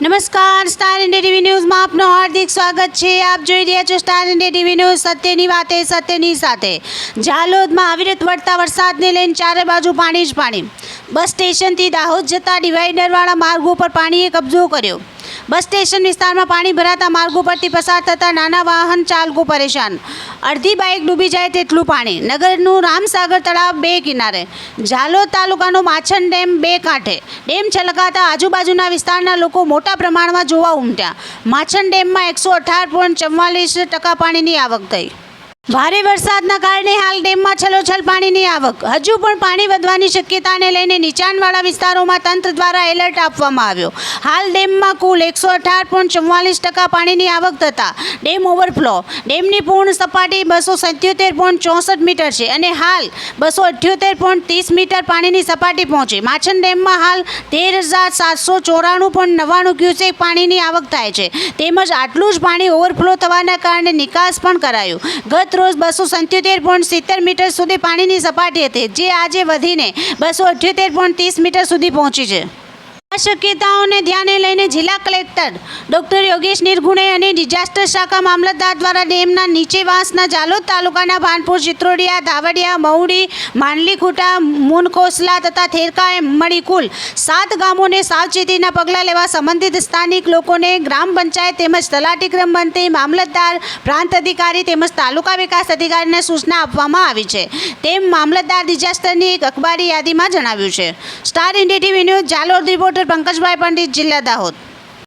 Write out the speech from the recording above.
નમસ્કાર, star India TV ન્યૂઝમાં આપનું હાર્દિક સ્વાગત છે। આપ જોઈ રહ્યા છો સ્ટાર ઇન્ડિયા ટીવી ન્યૂઝ, સત્યની વાતે સત્યની સાથે। ઝાલોદમાં અવિરત વરસતા વરસાદને લઈને ચારે બાજુ પાણી જ પાણી। બસ સ્ટેશનથી દાહોદ જતા ડિવાઈડરવાળા માર્ગ ઉપર પાણીએ કબજો કર્યો। બસ સ્ટેશન વિસ્તારમાં પાણી ભરાતા માર્ગો પરથી પસાર થતા નાના વાહન ચાલકો પરેશાન। અડધી બાઇક ડૂબી જાય તેટલું પાણી। નગરનું રામસાગર તળાવ બે કિનારે, ઝાલોદ તાલુકાનો માછન ડેમ બે કાંઠે। ડેમ છલકાતા આજુબાજુના વિસ્તારના લોકો મોટા પ્રમાણમાં જોવા ઉમટ્યા। માછન ડેમમાં 118.44% પાણીની આવક થઈ। ભારે વરસાદના કારણે હાલ ડેમમાં છલોછલ પાણીની આવક। હજુ પણ પાણી વધવાની શક્યતાને લઈને નીચાણવાળા વિસ્તારોમાં તંત્ર દ્વારા એલર્ટ આપવામાં આવ્યો। હાલ ડેમમાં કુલ 118.44% પાણીની આવક થતાં ડેમ ઓવરફ્લો। ડેમની પૂર્ણ સપાટી 277.64 મીટર છે અને હાલ 278.30 મીટર પાણીની સપાટી પહોંચી। માછન ડેમમાં હાલ 13,794.99 ક્યુસેક પાણીની આવક થાય છે, તેમજ આટલું જ પાણી ઓવરફ્લો થવાના કારણે નિકાસ પણ કરાયું। ગત રોજ 277.70 મીટર સુધી પાણીની સપાટી હતી, જે આજે વધીને 278.30 મીટર સુધી પહોંચી છે। આ શક્યતાઓને ધ્યાને લઈને જિલ્લા કલેક્ટર ડૉક્ટર યોગેશ નિર્ગુણે અને ડિઝાસ્ટર શાખા મામલતદાર દ્વારા ડેમના નીચેવાસના ઝાલોદ તાલુકાના ભાનપુર, ચિત્રોડિયા, ધાવડિયા, મહુડી, માંડલીખુટા, મુનકોસલા તથા થેરકા મળી કુલ 7 ગામોને સાવચેતીના પગલાં લેવા સંબંધિત સ્થાનિક લોકોને ગ્રામ પંચાયત તેમજ તલાટી ક્રમ મંત્રી, મામલતદાર, પ્રાંત અધિકારી તેમજ તાલુકા વિકાસ અધિકારીને સૂચના આપવામાં આવી છે, તેમ મામલતદાર ડિઝાસ્ટરની એક અખબારી યાદીમાં જણાવ્યું છે। Star India TV news, Jhalod reporter Pankajbhai Pandit, જિલ્લા દાહોદ।